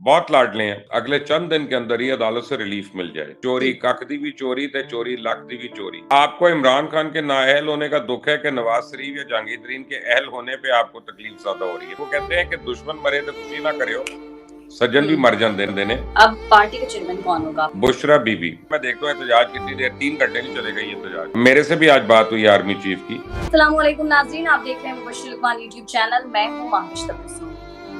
ਬਹੁਤ ਲਾਡਲੇ हैं, अगले चंद दिन के अंदर ही अदालत से रिलीफ मिल जाए। चोरी कख दी भी चोरी ते चोरी लख दी भी चोरी। आपको इमरान खान के नाअहल होने का दुख है कि नवाज शरीफ या जहांगीर तरीन के अहल होने पे आपको तकलीफ ज्यादा हो रही है। वो कहते हैं कि दुश्मन मरे तो खुशी ना करे हो, सज्जन भी मर जाते देने। अब पार्टी का चेयरमैन कौन होगा? बुशरा बीबी। मैं देखता हूँ एहतजाज कितनी देर, 3 घंटे नहीं चलेगा ये एहतजाज। मेरे से भी आज बात हुई आर्मी चीफ की। अस्सलाम वालेकुम नाज़रीन, आप देख रहे हैं मुबश्शिर लुकमान यूट्यूब चैनल। मैं हूँ माहिश तबस्सुम।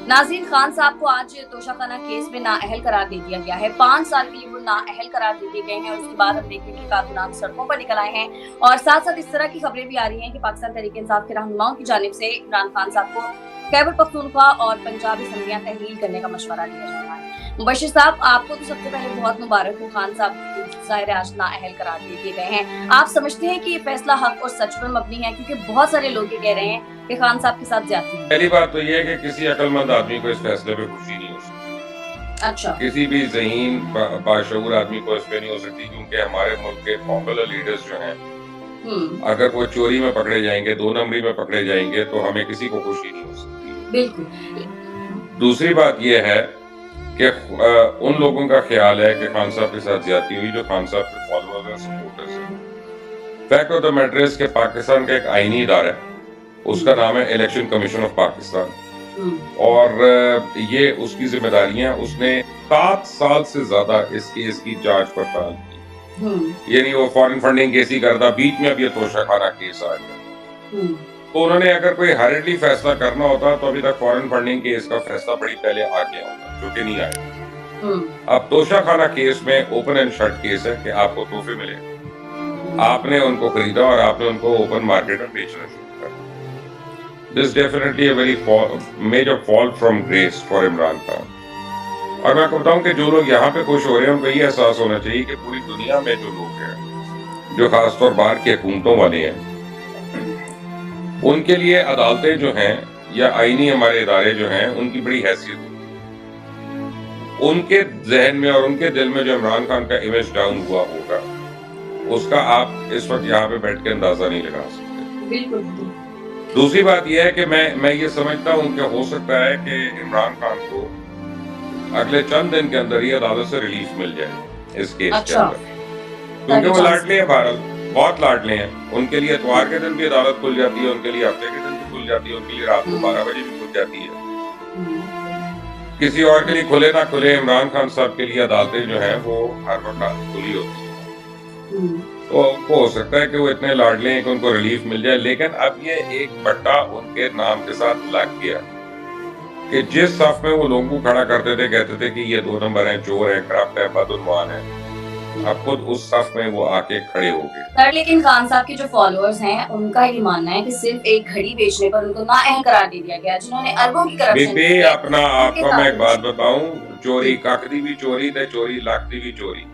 नाज़रीन, खान साहब को आज तोशाखाना केस में नाअहल करार दे दिया गया है। 5 साल के लिए वो नाअहल करार दे दिए गए हैं और उसके बाद हम देखते हैं कि कारकुनान सड़कों पर निकल आए हैं और साथ साथ इस तरह की खबरें भी आ रही हैं कि पाकिस्तान तहरीक इंसाफ के रहनुमाओं की जानिब से इमरान खान साहब को खैबर पख्तूनख्वा और पंजाब असम्बलियां तहलील करने का मशवरा दिया जा रहा है। मुबश्शिर साहब, आपको तो सबसे पहले बहुत मुबारक हो, खान साहब ज़ाहिर आज नाअहल करार दे दिए गए हैं। आप समझते हैं कि ये फैसला हक और सच पर मबनी है? क्योंकि बहुत सारे लोग ये कह रहे हैं कि खान साहब के साथ ज्यादती है। पहली बात तो ये है कि किसी अक्लमंद आदमी को इस फैसले पे खुशी नहीं हो सकती। अच्छा। किसी भी ज़हीन बाशऊर आदमी को इस पे नहीं हो सकती, क्योंकि हमारे मुल्क के पॉपुलर लीडर्स जो हैं, अगर वो चोरी में पकड़े जाएंगे, 2 नंबरी में पकड़े जाएंगे, तो हमें किसी को खुशी नहीं हो सकती। बिल्कुल। दूसरी बात ये है कि उन लोगों का ख्याल है कि खान साहब के साथ ज्यादती हुई जो खान साहब के फॉलोअर्स हैं, सपोर्टर्स हैं। Fact of the matter is कि पाकिस्तान का एक आईनी इदारा है, उसका नाम है इलेक्शन कमीशन ऑफ पाकिस्तान, और ये उसकी जिम्मेदारियां, उसने 7 साल से ज्यादा इस केस की जांच पड़ताल की। यानी वो फॉरेन फंडिंग केस ही करता, बीच में अब ये तोशाखाना केस आ गया। तो उन्होंने अगर कोई हर्डली फैसला करना होता तो अभी तक फॉरेन फंडिंग केस का फैसला बड़ी पहले आ गया होता, जो कि नहीं आया। अब तोशाखाना केस में ओपन एंड शट केस है कि आपको तोहफे मिले, आपने उनको खरीदा और आपने उनको ओपन मार्केट में बेचना शुरू कर। This definitely a very major fall from grace for Imran Khan. और मैं आपको बताऊं कि जो लोग यहाँ पे खुश हो रहे हैं उनको ये एहसास होना चाहिए कि पूरी दुनिया में जो लोग हैं, जो खासतौर बाहर की हुकूमतों वाले हैं, उनके लिए अदालतें जो हैं या आईनी हमारे इदारे जो हैं, उनकी बड़ी हैसियत है। उनके जहन में और उनके दिल में जो इमरान खान का इमेज डाउन हुआ होगा, उसका आप इस वक्त यहाँ पे बैठ के अंदाजा नहीं लगा सकते। बिल्कुल। दूसरी बात यह है कि मैं ये समझता हूँ कि हो सकता है कि इमरान खान को अगले चंद दिन के अंदर ही अदालत से रिलीफ मिल जाए इस केस के अंदर, क्योंकि वो लाडले हैं, भारत बहुत लाडले हैं। उनके लिए इतवार के दिन भी अदालत खुल जाती है, उनके लिए हफ्ते के दिन भी खुल जाती है, उनके लिए रात को 12 बजे भी खुल जाती है। किसी और के लिए खुले ना खुले, इमरान खान साहब के लिए अदालतें जो हैं वो हर वक्त खुली होती हैं। तो हो सकता है कि वो इतने लाडले हैं कि उनको रिलीफ मिल जाए, लेकिन अब ये एक बट्टा उनके नाम के साथ लग गया कि जिस सफ में वो लोगों को खड़ा करते थे, कहते थे कि ये 2 नंबर है, चोर है, करप्ट है, बदउनवान है, अब खुद उस सफ में वो आके खड़े हो गए। सर, लेकिन खान साहब के जो फॉलोअर्स हैं, उनका ये मानना है कि सिर्फ एक घड़ी बेचने पर उनको नाअहल करार दे दिया गया, जिन्होंने अरबों की करप्शन की है। अपना आपको मैं एक बात बताऊं, चोरी कख दी भी चोरी ते चोरी लख दी भी चोरी।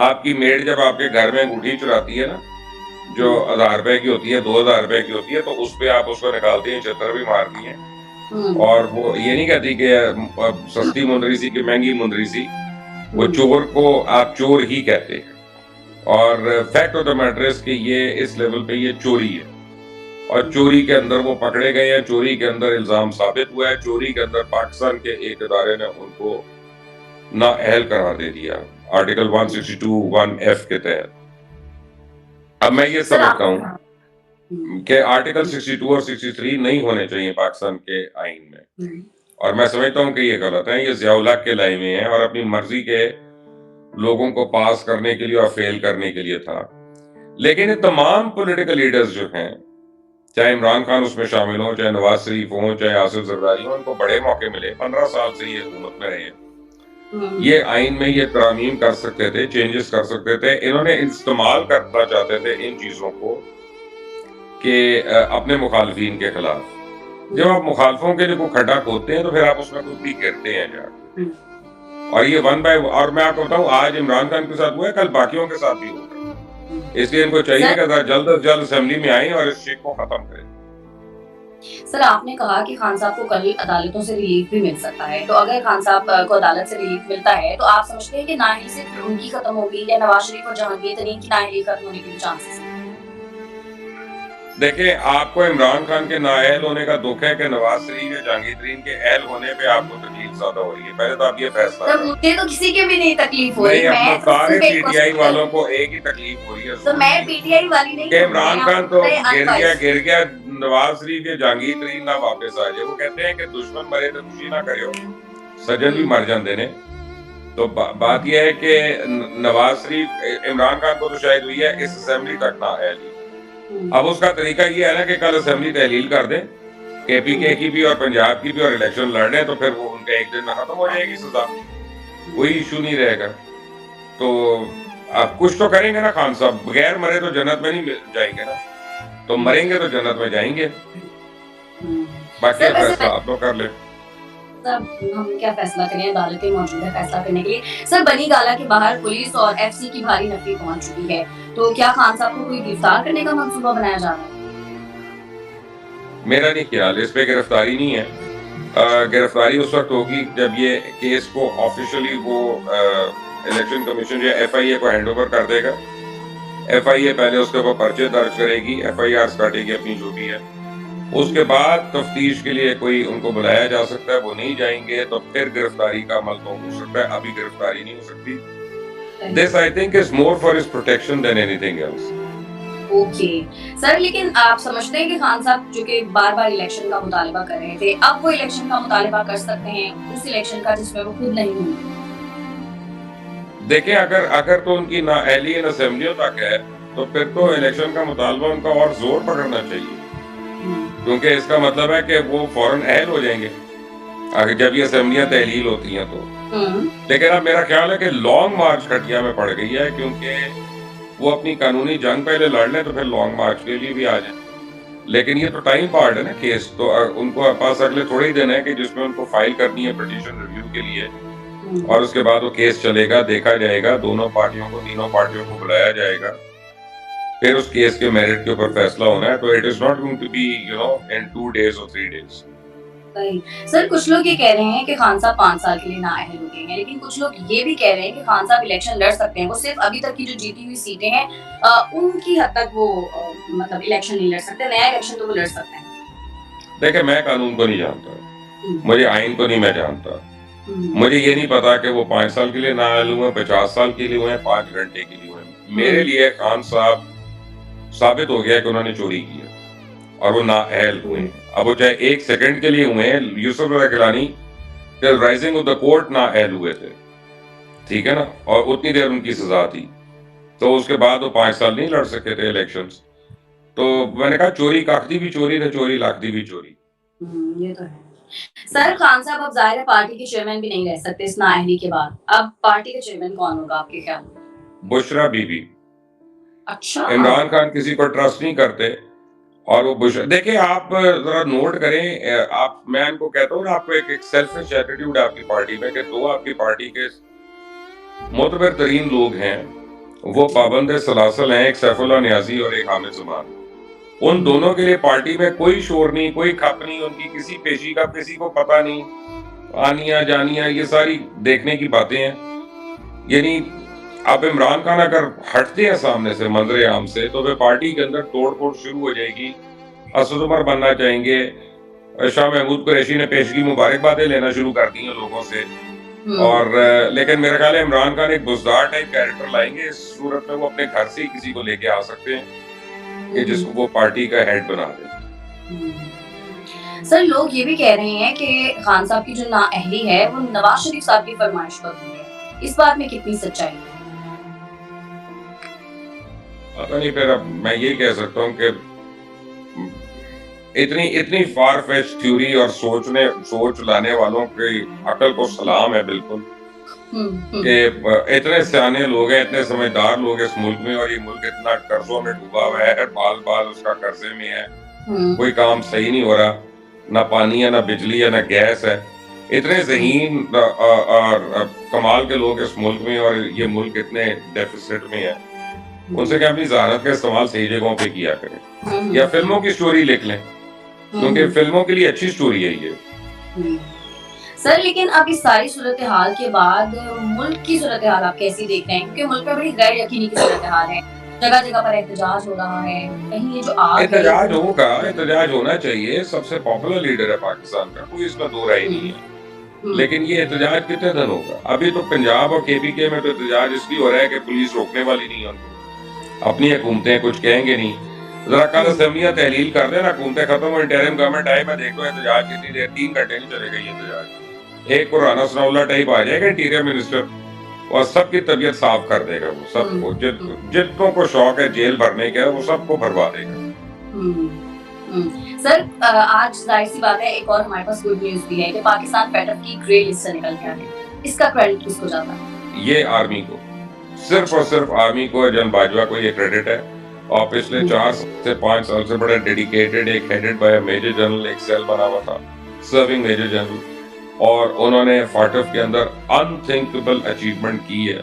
आपकी मेड जब आपके घर में अंगूठी चुराती है ना, जो 1000 रुपए की होती है, 2000 रुपए की होती है, तो उस पे आप उसको निकालती हैं, छतर भी मारती हैं, और वो ये नहीं कहती कि सस्ती मुंदरी सी कि महंगी मुंदरी सी, वो चोर को आप चोर ही कहते हैं। और fact of the matter is कि ये इस लेवल पे ये चोरी है, और चोरी के अंदर वो पकड़े गए हैं, चोरी के अंदर इल्जाम साबित हुआ है, चोरी के अंदर पाकिस्तान के एक इदारे ने उनको नाअहल करार दे दिया आर्टिकल 162(1)(f) के तहत। अब मैं ये समझता हूँ कि आर्टिकल 62 और 63 नहीं होने चाहिए पाकिस्तान के आइन में, और मैं समझता हूँ कि ये गलत है। ये ज़ियाउल हक के लाए में है और अपनी मर्जी के लोगों को पास करने के लिए और फेल करने के लिए था। लेकिन ये तमाम पॉलिटिकल लीडर्स जो हैं, चाहे इमरान खान उसमें शामिल हो, चाहे नवाज शरीफ हो, चाहे आसिफ जरदारी हो, उनको बड़े मौके मिले। 15 साल से ये हुकूमत में रहे हैं, ये आइन में ये तरामीम कर सकते थे, चेंजेस कर सकते थे। इन्होंने इस्तेमाल करना चाहते थे इन चीजों को कि अपने मुखालफिन के खिलाफ। जब आप मुखालफों के लिए कोई खड्डा खोदते हैं तो फिर आप उसमें खुद भी गिरते हैं जाके, और ये 1 बाय, और मैं आपको बताऊं, आज इमरान खान के साथ हुआ है, कल बाकियों के साथ भी होगा। इसलिए इनको चाहिए कि जल्द से जल्द असेंबली में आए और इस शेख को खत्म करें। सर, आपने कहा कि खान साहब को कल अदालतों से रिलीफ भी मिल सकता है, तो अगर खान साहब को अदालत से रिलीफ मिलता है तो आप समझते हैं कि नाअहली सिर्फ उनकी खत्म होगी या नवाज शरीफ और जहांगीर तरीन की नाअहली खत्म होने के भी चांसेस हैं? دیکھیں آپ کو عمران خان کے نااہل ہونے کا دکھ ہے کہ نواز شریف یا جہانگیر ترین کے اہل ہونے پہ آپ کو تکلیف زیادہ ہو رہی ہے. پہلے تو آپ یہ فیصلہ سر مجھے تو کسی کے بھی نہیں تکلیف ہو رہی. نہیں، سارے پی ٹی آئی والوں کو ایک ہی تکلیف ہو رہی ہے. تو میں پی ٹی آئی والی نہیں کہ عمران خان تو گر گیا نواز شریف یا جہانگیر ترین نہ واپس آ جائے. وہ کہتے ہیں کہ دشمن مرے تو خوشی نہ کرو، سجن بھی مر جاندے نے. تو بات یہ ہے کہ نواز شریف عمران خان کو تو شاید ہوئی ہے اس اسمبلی تک نہ اہل. اب اس کا طریقہ یہ ہے نا کہ کل اسمبلی تحلیل کر دیں کے پی کے کی بھی اور پنجاب کی بھی اور الیکشن لڑ لیں تو پھر وہ ان کا ایک دن میں ختم ہو جائے گی سزا، کوئی ایشو نہیں رہے گا. تو آپ کچھ تو کریں گے نا خان صاحب، بغیر مرے تو جنت میں نہیں جائیں گے نا، تو مریں گے تو جنت میں جائیں گے. باقی فیصلہ آپ لوگ کر لیں. سر ہم کیا فیصلہ کریں، عدالتیں موجود ہے فیصلہ کرنے کے لیے. سر بنی گالہ کے باہر پولیس اور ایف سی کی بھاری نفری پہنچ چکی ہے، تو کیا خان صاحب کو کوئی گرفتار کرنے کا منصوبہ بنایا جا رہا ہے؟ میرا نہیں خیال اس پہ گرفتاری نہیں ہے. گرفتاری اس وقت ہوگی جب یہ کیس کو آفیشلی وہ الیکشن کمیشن جو ایف آئی اے کو ہینڈ اوور کر دے گا. ایف آئی اے پہلے اس کے اوپر پرچے درج کرے گی، ایف آئی آر کاٹے گی اپنی جو بھی ہے. اس کے بعد تفتیش کے لیے کوئی ان کو بلایا جا سکتا ہے، وہ نہیں جائیں گے تو پھر گرفتاری کا عمل تو ہو سکتا ہے. ابھی گرفتاری نہیں ہو سکتی. This I think is more for his protection than anything else. Okay sir, لیکن آپ سمجھتے ہیں کہ خان صاحب جو کہ بار بار الیکشن کا مطالبہ کر رہے تھے، اب وہ الیکشن کا مطالبہ کر سکتے ہیں اس الیکشن کا جس میں وہ خود نہیں ہوں؟ دیکھیں اگر تو ان کی نااہلی ان اسمبلیوں تک ہے تو پھر تو الیکشن کا مطالبہ ان کا اور زور پکڑنا چاہیے، کیونکہ اس کا مطلب ہے کہ وہ فوراً اہل ہو جائیں گے اگر جب یہ اسمبلیاں تحلیل ہوتی ہیں تو. لیکن اب میرا خیال ہے کہ لانگ مارچ کھٹیا میں پڑ گئی ہے، کیونکہ وہ اپنی قانونی جنگ پہلے لڑ لیں تو پھر لانگ مارچ کے لیے بھی آ جائیں. لیکن یہ تو ٹائم پارٹ ہے نا کیس، تو ان کو پاس اگلے تھوڑے ہی دن ہے کہ جس میں ان کو فائل کرنی ہے پٹیشن ریویو کے لیے، اور اس کے بعد وہ کیس چلے گا، دیکھا جائے گا، دونوں پارٹیوں کو تینوں پارٹیوں کو بلایا جائے گا، پھر اس کیس کے میرٹ کے اوپر فیصلہ ہونا ہے. تو it is not going to be in 2 days or 3 days. Sir کچھ لوگ یہ کہہ رہے ہیں کہ خان صاحب 5 سال کے لیے نااہل ہو گئے ہیں، لیکن کچھ لوگ یہ بھی کہہ رہے ہیں کہ خان صاحب الیکشن لڑ سکتے ہیں. وہ صرف ابھی تک کی جو جیتی ہوئی سیٹیں ہیں ان کی حد تک وہ مطلب الیکشن نہیں لڑ سکتے، نیا الیکشن تو وہ لڑ سکتے ہیں. دیکھیں میں قانون کو نہیں جانتا، مجھے آئین کو نہیں میں جانتا، مجھے یہ نہیں پتا کہ وہ 5 سال کے لیے نااہل ہوئے، 50 سال کے لیے ہوئے، 5 گھنٹے کے لیے ہوئے. میرے لیے خان صاحب ثابت ہو گیا کہ انہوں نے چوری کی ہے اور وہ نااہل ہوئے. اب وہ چاہے 1 سیکنڈ کے لیے ہوئے ہیں، یوسف اللہ Gilani rising of the court نااہل ہوئے تھے، ٹھیک ہے نا، اور اتنی دیر ان کی سزا تھی، تو اس کے بعد وہ 5 سال نہیں لڑ سکے تھے الیکشنز. تو میں نے کہا چوری کاختی بھی چوری تھے، چوری لاکھتی بھی چوری. یہ تو ہے. سر خان صاحب اب ظاہر ہے پارٹی کے چیئرمین بھی نہیں رہ سکتے اس نااہلی کے بعد، اب پارٹی کا چیئرمین کون ہوگا آپ کے خیال میں؟ بشرا بی بی. اچھا، عمران خان کسی پر ٹرسٹ نہیں کرتے اور وہ بشرا. دیکھیں آپ ذرا نوٹ کریں، آپ میں ان کو کہتا ہوں نا، آپ کو ایک سیلفش ایٹیٹیوڈ ہے آپ کی پارٹی میں کہ 2 آپ کی پارٹی کے معتبر ترین لوگ ہیں، وہ پابند سلاسل ہیں، ایک سیف اللہ نیازی اور ایک حامد زمان. ان دونوں کے لیے پارٹی میں کوئی شور نہیں، کوئی کھپ نہیں، ان کی کسی پیشی کا کسی کو پتہ نہیں، آنیاں جانیاں یہ ساری دیکھنے کی باتیں ہیں. یعنی اب عمران خان اگر ہٹتے ہیں سامنے سے منظر عام سے تو پھر پارٹی کے اندر توڑ پھوڑ شروع ہو جائے گی. اسد عمر بننا چاہیں گے، شاہ محمود قریشی نے پیشگی مبارکبادیں لینا شروع کر دی ہیں لوگوں سے، اور لیکن میرا خیال ہے عمران خان ایک بزدار ٹائپ کیریکٹر لائیں گے. اس صورت میں وہ اپنے گھر سے ہی کسی کو لے کے آ سکتے ہیں کہ جس کو وہ پارٹی کا ہیڈ بنا دیں. سر لوگ یہ بھی کہہ رہے ہیں کہ خان صاحب کی جو نااہلی ہے وہ نواز شریف صاحب کی فرمائش پر ہوئی ہے، اس بات میں کتنی سچائی ہے؟ پتہ نہیں. پھر اب میں یہ کہہ سکتا ہوں کہ اتنی فار فیچ تھیوری اور سوچ لانے والوں کی عقل کو سلام ہے بالکل، کہ اتنے سیانے لوگ ہیں، اتنے سمجھدار لوگ ہیں اس ملک میں، اور یہ ملک اتنا قرضوں میں ڈوبا ہوا ہے، بال اس کا قرضے میں ہے، کوئی کام صحیح نہیں ہو رہا، نہ پانی ہے، نہ بجلی ہے، نہ گیس ہے. اتنے ذہین اور کمال کے لوگ اس ملک میں، اور یہ ملک اتنے ڈیفیسٹ میں ہے. ان سے کہ اپنی ذہانت کا استعمال صحیح جگہوں پہ کیا کریں، یا فلموں کی سٹوری لکھ لیں، کیونکہ فلموں کے لیے اچھی سٹوری ہے یہ. سر لیکن اب اس ساری صورتحال کے بعد ملک کی صورتحال آپ کیسی دیکھ رہے ہیں؟ کیونکہ ملک میں بڑی غیر یقینی کی صورتحال ہے. जगह जगह पर एहतजाज हो रहा है, कहीं ये जो आग है एहतजाज होगा, एहतजाज होना चाहिए, सबसे पॉपुलर लीडर है पाकिस्तान का, कोई इसमें दो राय नहीं है। लेकिन ये एहतजाज कितने दिन होगा? अभी तो पंजाब और केपीके में तो एहतजाज इसलिए हो रहा है कि पुलिस रोकने वाली नहीं है उनको, अपनी हुकूमतें कुछ कहेंगे नहीं। जरा कल असेंबलियां तहलील कर देना, हुकूमतें खत्म हो, इंटरिम गवर्नमेंट आए, मैं देख लो एहतजाज कितनी देर, 3 घंटे नहीं चलेगा ये एहतजाज। एक पुराना सनाउल्ला टाइप आ जाएगा इंटीरियर मिनिस्टर और सबकी तबीयत साफ कर देगा, वो सबको जितनों को शौक है जेल भरने का वो सबको भरवा देगा। सर आज जाहिर सी बात है एक और हमारे पास गुड न्यूज़ भी है कि पाकिस्तान फेडरल की ग्रे लिस्ट से निकल गया है, इसका क्रेडिट किसको जाता है? ये आर्मी को, सिर्फ और सिर्फ आर्मी को, जनरल बाजवा को ये क्रेडिट है। और पिछले 4 से 5 साल से बड़ा डेडिकेटेड, एक हेडेड बाय मेजर जनरल, एक सेल बना हुआ था सर्विंग मेजर जनरल, और उन्होंने फाटफ के अंदर अनथिंकेबल अचीवमेंट की है।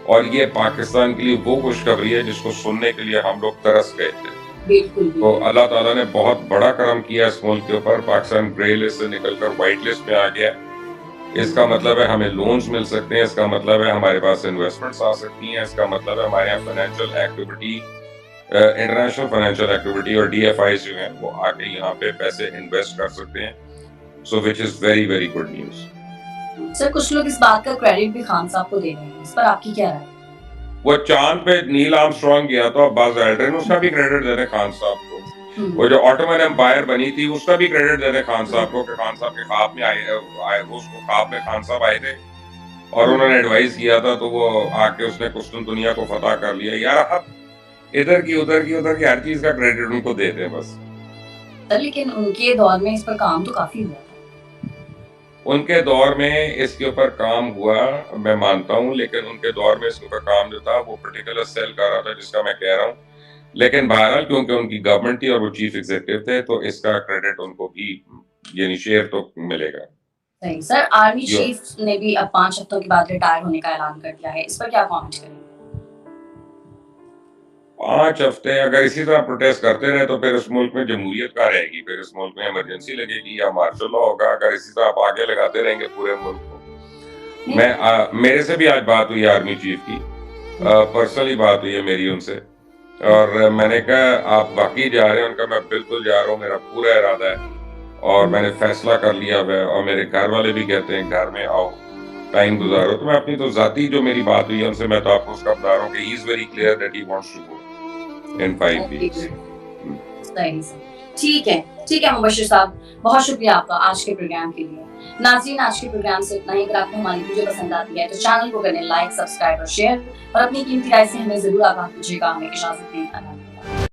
और ये पाकिस्तान के लिए वो खुशखबरी है जिसको सुनने के लिए हम लोग तरस गए थे। तो अल्लाह ताला ने बहुत बड़ा करम किया इस मुल्क के ऊपर, पाकिस्तान ग्रे लिस्ट से निकलकर व्हाइट लिस्ट में आ गया। इसका मतलब है हमें लोन्स मिल सकते हैं, इसका मतलब है हमारे पास इन्वेस्टमेंट्स आ सकती हैं, इसका मतलब है हमारे यहाँ financial activity, international financial activity और DFIs जो हैं वो आके यहाँ पे पैसे इन्वेस्ट कर सकते हैं। So which is very very good news. Sir कुछ लोग इस बात का क्रेडिट भी खान साहब को दे रहे हैं, इस पर आपकी क्या राय? वो चांद पे नील आर्मस्ट्रांग गया तो अब्बास एल्ड्रिन, उसका भी क्रेडिट दे रहे खान साहब को। वो जो ऑटोमन एम्पायर बनी थी उसका भी क्रेडिट दे रहे खान साहब को, कि खान साहब के ख्वाब में आए उसको ख्वाब में खान साहब आए थे और उन्होंने एडवाइस किया था, तो वो आके उसने कुश्तुन दुनिया को फतह कर लिया। यार आप इधर की उधर की हर चीज का क्रेडिट उनको देते हैं बस। लेकिन उनके दौर में इस पर काम तो काफी हुआ। उनके दौर में इसके ऊपर काम हुआ, मैं मानता हूँ, लेकिन उनके दौर में इसके ऊपर काम जो था वो पर्टिकुलर सेल कर रहा था जिसका मैं कह रहा हूँ। लेकिन बहरहाल क्योंकि उनकी गवर्नमेंट थी और वो चीफ एग्जीक्यूटिव थे तो इसका क्रेडिट उनको भी यानी शेयर तो मिलेगा। सही। सर आर्मी चीफ ने भी अब 5 हफ्तों के बाद रिटायर होने का ऐलान कर दिया है, इस पर क्या कमेंट करेंगे? 5 हफ्ते अगर इसी तरह प्रोटेस्ट करते रहे तो फिर इस मुल्क में जमहूरियत कहाँ रहेगी, फिर इस मुल्क में इमरजेंसी लगेगी या मार्शल लॉ होगा अगर इसी तरह आप आगे लगाते रहेंगे पूरे मुल्क को। मेरे से भी आज बात हुई आर्मी चीफ की, पर्सनली बात हुई है मेरी उनसे, और मैंने कहा आप बाकी जा रहे हैं? उनका मैं बिल्कुल जा रहा हूँ, मेरा पूरा इरादा है और मैंने फैसला कर लिया हुआ है, और मेरे घर वाले भी कहते हैं घर में आओ टाइम गुजारो। तो मैं अपनी तो जाती जो मेरी बात हुई है उनसे, मैं तो आपको उसका बता रहा हूँ कि he is very clear that he wants to go in 5 weeks. ठीक है मुबश्शिर साहब, बहुत शुक्रिया आपका आज के प्रोग्राम के लिए। नाज़रीन आज के प्रोग्राम से इतना ही। अगर आपको हमारी वीडियो पसंद आती है तो चैनल को करें लाइक, सब्सक्राइब और शेयर, और अपनी कीमती राय से हमें जरूर आगाह कीजिएगा। हमें इजाजत दें।